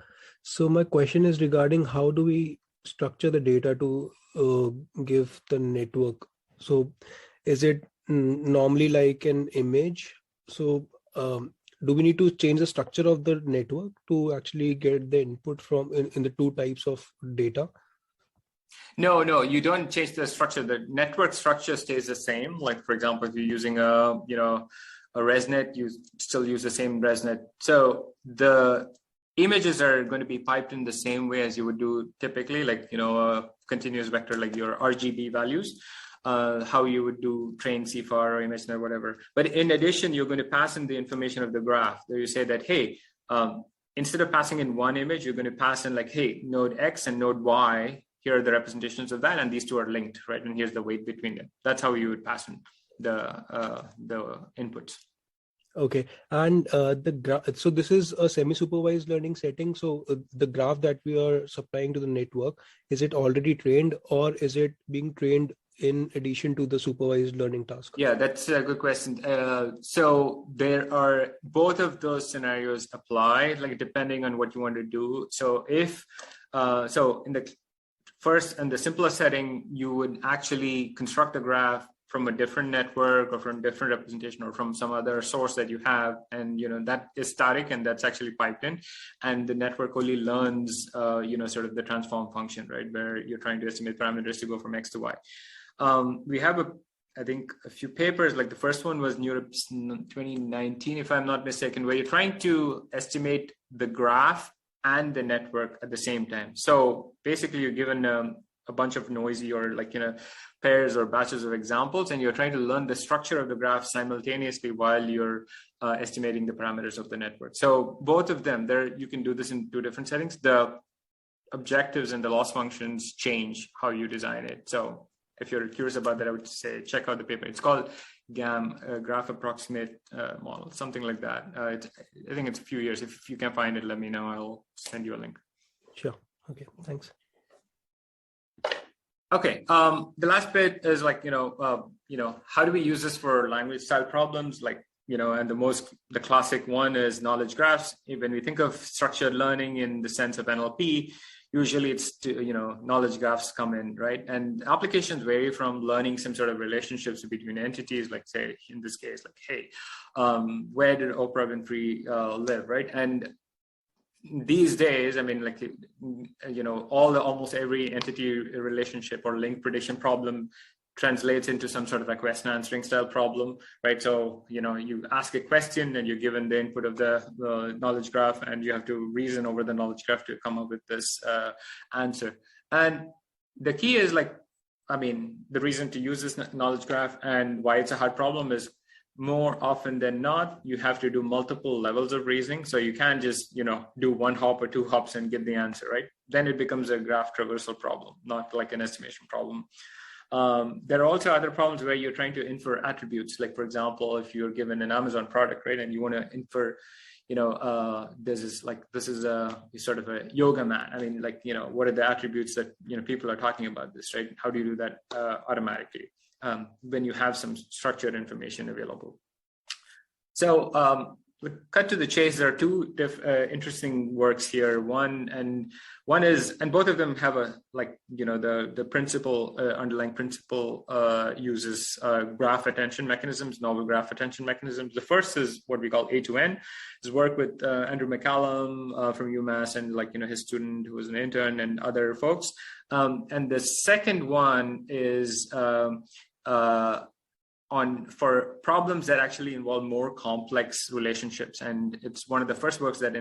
So my question is regarding how do we structure the data to give the network? So is it normally like an image? So do we need to change the structure of the network to actually get the input from in the two types of data? No, you don't change the structure. The network structure stays the same. Like, for example, if you're using a ResNet, you still use the same ResNet. So the images are going to be piped in the same way as you would do typically, like, a continuous vector, like your RGB values, how you would do train CFAR or ImageNet or whatever. But in addition, you're going to pass in the information of the graph. There you say that, hey, instead of passing in one image, you're going to pass in like, hey, node X and node Y, here are the representations of that, and these two are linked, right? And here's the weight between them. That's how you would pass in the inputs. Okay, and so this is a semi-supervised learning setting. So the graph that we are supplying to the network, is it already trained, or is it being trained in addition to the supervised learning task? Yeah, that's a good question. So there are both of those scenarios apply, like depending on what you want to do. So if in the first and the simplest setting, you would actually construct a graph from a different network or from different representation or from some other source that you have, and that is static and that's actually piped in, and the network only learns sort of the transform function, right, where you're trying to estimate parameters to go from X to Y. We have I think a few papers, like the first one was Europe's 2019, if I'm not mistaken, where you're trying to estimate the graph and the network at the same time. So basically you're given a bunch of noisy or pairs or batches of examples, and you're trying to learn the structure of the graph simultaneously while you're estimating the parameters of the network. So both of them, you can do this in two different settings. The objectives and the loss functions change how you design it. So if you're curious about that, I would say check out the paper. It's called GAM, Graph Approximate Model, something like that. I think it's a few years. If you can find it, let me know. I'll send you a link. Sure. Okay. Thanks. Okay. The last bit is how do we use this for language style problems? And the classic one is knowledge graphs. When we think of structured learning in the sense of NLP, usually it's knowledge graphs come in, right? And applications vary from learning some sort of relationships between entities, like say in this case, like, hey, where did Oprah Winfrey live, right? And these days, I mean, almost every entity relationship or link prediction problem translates into some sort of a question answering style problem, right? So, you ask a question and you're given the input of the knowledge graph, and you have to reason over the knowledge graph to come up with this answer. And the key is the reason to use this knowledge graph and why it's a hard problem is more often than not, you have to do multiple levels of reasoning. So you can't just, do one hop or two hops and get the answer, right? Then it becomes a graph traversal problem, not like an estimation problem. There are also other problems where you're trying to infer attributes. Like, for example, if you're given an Amazon product, right, and you want to infer, this is a sort of a yoga mat. I mean, what are the attributes that, people are talking about this, right? How do you do that automatically when you have some structured information available? So, cut to the chase, there are two interesting works here. One is, and both of them have the principle, underlying principle uses graph attention mechanisms, novel graph attention mechanisms. The first is what we call A2N. His work with Andrew McCallum from UMass and his student who was an intern and other folks. And the second one is for problems that actually involve more complex relationships, and it's one of the first works that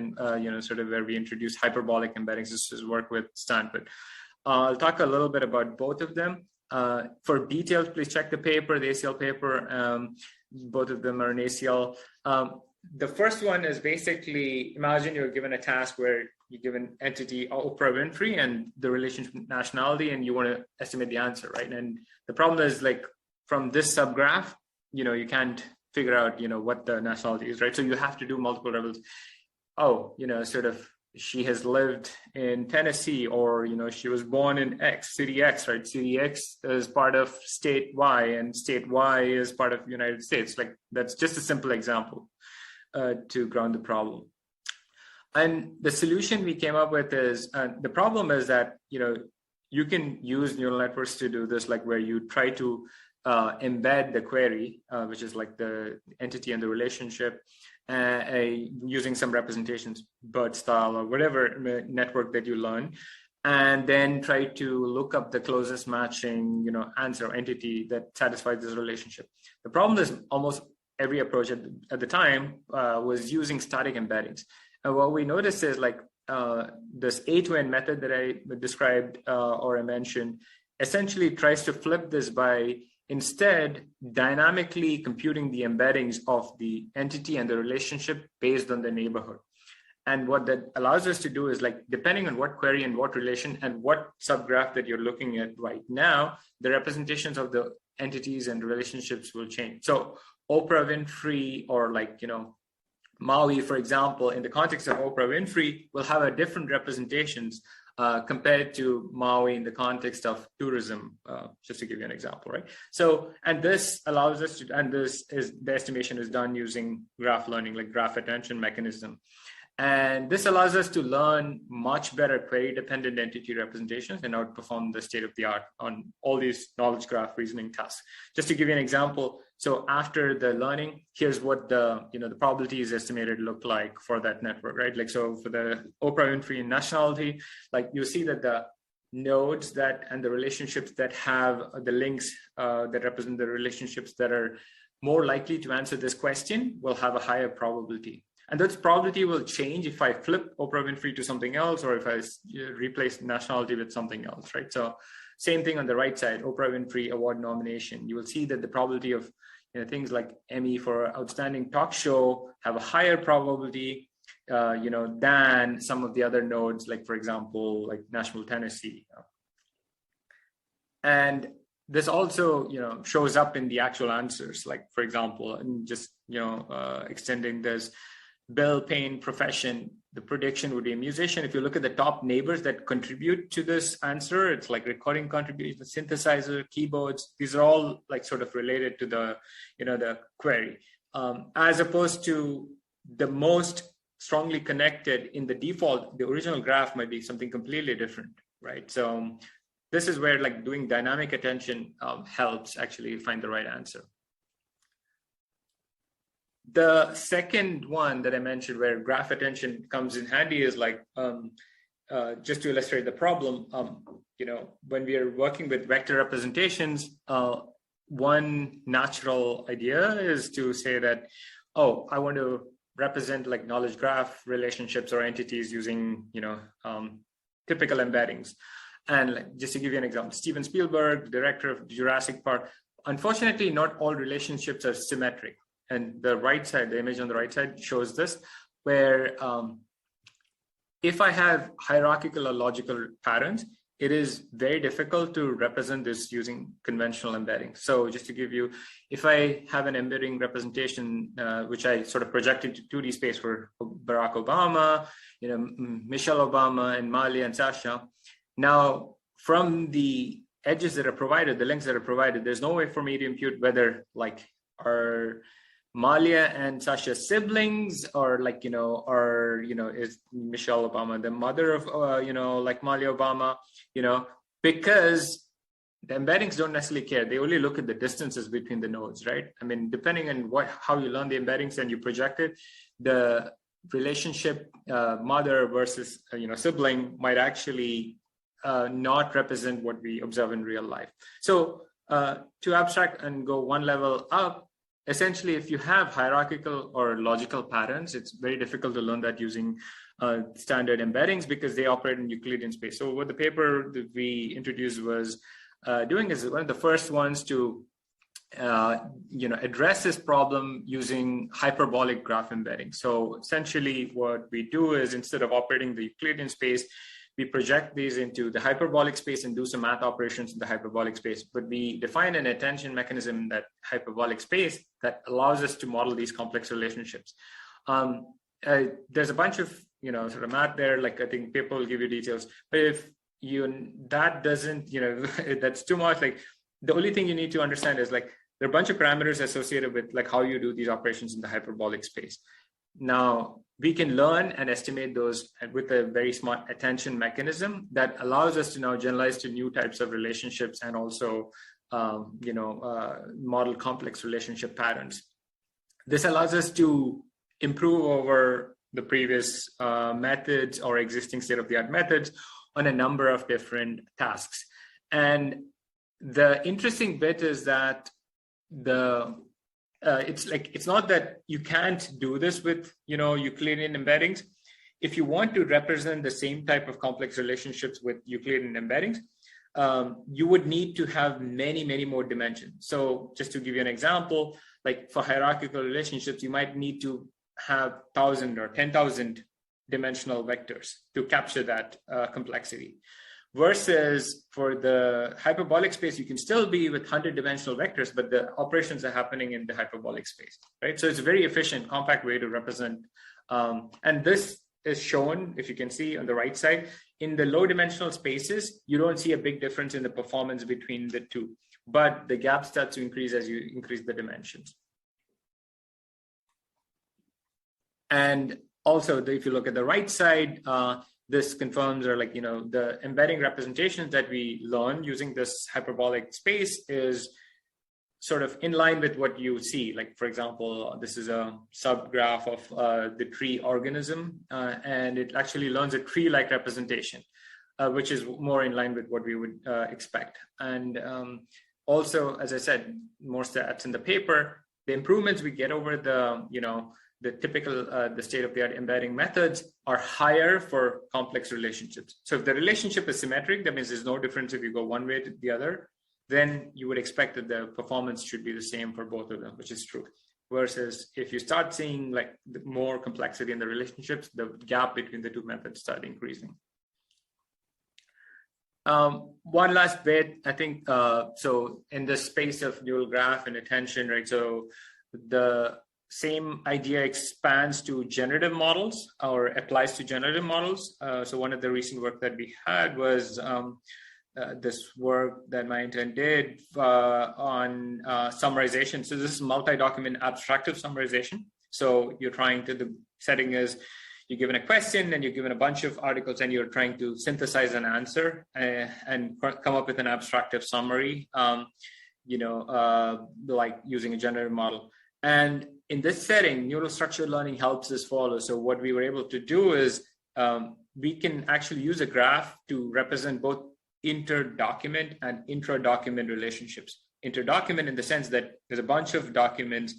sort of where we introduce hyperbolic embeddings. This is work with Stanford. I'll talk a little bit about both of them. For details, please check the paper, the ACL paper. Both of them are in ACL. The first one is basically, imagine you're given a task where you give an entity Oprah Winfrey and the relationship nationality, and you want to estimate the answer, right? And the problem is, like, from this subgraph, you can't figure out, what the nationality is, right? So you have to do multiple levels. Oh, sort of, she has lived in Tennessee, or, she was born in city X, right? City X is part of state Y, and state Y is part of the United States. Like, that's just a simple example to ground the problem. And the solution we came up with is, the problem is that, you can use neural networks to do this, like where you try to embed the query, which is like the entity and the relationship, using some representations, BERT style or whatever network that you learn, and then try to look up the closest matching, answer or entity that satisfies this relationship. The problem is almost every approach at the time was using static embeddings. And what we noticed is, like, this A to N method that I described or I mentioned essentially tries to flip this by instead dynamically computing the embeddings of the entity and the relationship based on the neighborhood. And what that allows us to do is, like, depending on what query and what relation and what subgraph that you're looking at right now, the representations of the entities and relationships will change. So Oprah Winfrey, or like, Maui, for example, in the context of Oprah Winfrey, will have a different representations compared to Maui in the context of tourism, just to give you an example, right? So, and this allows us to, and this is, the estimation is done using graph learning, like graph attention mechanism. And this allows us to learn much better query-dependent entity representations and outperform the state of the art on all these knowledge graph reasoning tasks. Just to give you an example, so after the learning, here's what the the probability is estimated look like for that network, right? Like, so for the Oprah Winfrey nationality, like, you see that the nodes that and the relationships that have the links that represent the relationships that are more likely to answer this question will have a higher probability. And that probability will change if I flip Oprah Winfrey to something else, or if I replace nationality with something else, right? So same thing on the right side, Oprah Winfrey award nomination. You will see that the probability of things like Emmy for outstanding talk show have a higher probability, than some of the other nodes, like, for example, like Nashville, Tennessee. And this also, shows up in the actual answers. Like, for example, and just, extending this, Bill Payne profession, the prediction would be a musician. If you look at the top neighbors that contribute to this answer, it's like recording contribution, synthesizer, keyboards. These are all like sort of related to the, the query, as opposed to the most strongly connected in the default, the original graph might be something completely different, right? So this is where, like, doing dynamic attention helps actually find the right answer. The second one that I mentioned where graph attention comes in handy is, like, just to illustrate the problem, when we are working with vector representations, one natural idea is to say that, oh, I want to represent like knowledge graph relationships or entities using, typical embeddings. And like, just to give you an example, Steven Spielberg, director of Jurassic Park, unfortunately, not all relationships are symmetric. And the right side, the image on the right side shows this, where if I have hierarchical or logical patterns, it is very difficult to represent this using conventional embedding. So just to give you, if I have an embedding representation, which I sort of project into 2D space for Barack Obama, Michelle Obama, and Malia and Sasha, now from the edges that are provided, the links that are provided, there's no way for me to impute whether like are Malia and Sasha siblings, or like, is Michelle Obama the mother of, like Malia Obama, because the embeddings don't necessarily care. They only look at the distances between the nodes, right? I mean, depending on how you learn the embeddings and you project it, the relationship mother versus, sibling might actually not represent what we observe in real life. So to abstract and go one level up, essentially, if you have hierarchical or logical patterns, it's very difficult to learn that using standard embeddings because they operate in Euclidean space. So what the paper that we introduced was doing is one of the first ones to address this problem using hyperbolic graph embedding. So essentially what we do is, instead of operating the Euclidean space, we project these into the hyperbolic space and do some math operations in the hyperbolic space. But we define an attention mechanism in that hyperbolic space that allows us to model these complex relationships. There's a bunch of sort of math there. Like, I think people will give you details, but if that doesn't, that's too much. Like, the only thing you need to understand is, like, there are a bunch of parameters associated with, like, how you do these operations in the hyperbolic space. Now, we can learn and estimate those with a very smart attention mechanism that allows us to now generalize to new types of relationships and also, model complex relationship patterns. This allows us to improve over the previous methods or existing state-of-the-art methods on a number of different tasks. And the interesting bit is that it's not that you can't do this with Euclidean embeddings. If you want to represent the same type of complex relationships with Euclidean embeddings, you would need to have many more dimensions. So just to give you an example, like for hierarchical relationships, you might need to have 1,000 or 10,000 dimensional vectors to capture that complexity. Versus for the hyperbolic space, you can still be with 100-dimensional vectors, but the operations are happening in the hyperbolic space, right? So it's a very efficient, compact way to represent. And this is shown, if you can see on the right side, in the low-dimensional spaces, you don't see a big difference in the performance between the two, but the gap starts to increase as you increase the dimensions. And also, if you look at the right side, this confirms, or the embedding representations that we learn using this hyperbolic space is sort of in line with what you see. Like, for example, this is a subgraph of the tree organism, and it actually learns a tree-like representation, which is more in line with what we would expect. And also, as I said, more stats in the paper, the improvements we get over the typical, the state-of-the-art embedding methods are higher for complex relationships. So if the relationship is symmetric, that means there's no difference if you go one way to the other, then you would expect that the performance should be the same for both of them, which is true. Versus if you start seeing like more complexity in the relationships, the gap between the two methods start increasing. One last bit, I think, so in the space of neural graph and attention, right? So the same idea expands to generative models or applies to generative models. So one of the recent work that we had was this work that my intern did on summarization. So this is multi-document abstractive summarization. So you're trying to, the setting is you're given a question and you're given a bunch of articles and you're trying to synthesize an answer and come up with an abstractive summary, like using a generative model. And in this setting, neural structured learning helps us follow. So what we were able to do is we can actually use a graph to represent both inter-document and intra-document relationships. Inter-document in the sense that there's a bunch of documents,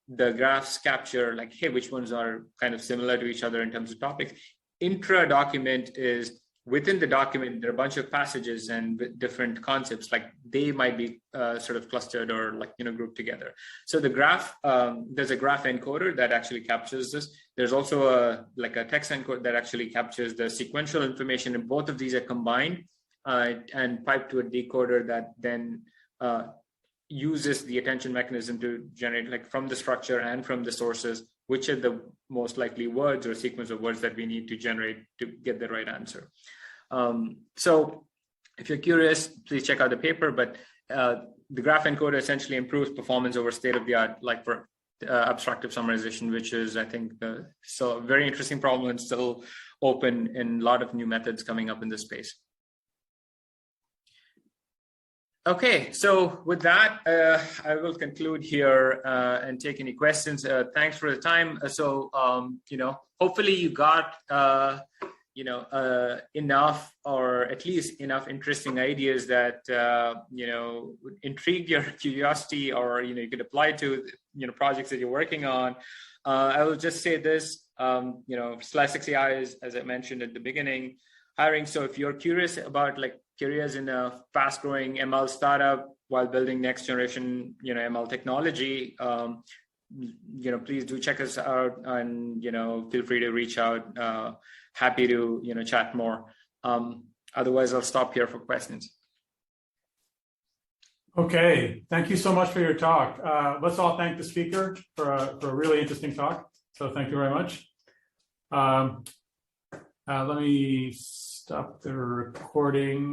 the graphs capture like, hey, which ones are kind of similar to each other in terms of topics. Intra-document is within the document, there are a bunch of passages and different concepts, like they might be sort of clustered or like, grouped together. So the graph, there's a graph encoder that actually captures this. There's also a text encoder that actually captures the sequential information, and both of these are combined and piped to a decoder that then uses the attention mechanism to generate, like, from the structure and from the sources, which are the most likely words or sequence of words that we need to generate to get the right answer. So if you're curious, please check out the paper, but the graph encoder essentially improves performance over state-of-the-art, like for abstractive summarization, which is, I think, so a very interesting problem and still open in a lot of new methods coming up in this space. Okay, so with that, I will conclude here and take any questions. Thanks for the time. So, hopefully you got, enough, or at least enough interesting ideas that, would intrigue your curiosity, or, you could apply to, projects that you're working on. I will just say this, SliceX AI is, as I mentioned at the beginning, hiring. So if you're curious about like careers in a fast-growing ML startup while building next generation, ML technology, please do check us out, and feel free to reach out. Happy to chat more. Otherwise, I'll stop here for questions. Okay, thank you so much for your talk. Let's all thank the speaker for a really interesting talk. So thank you very much. Let me stop the recording.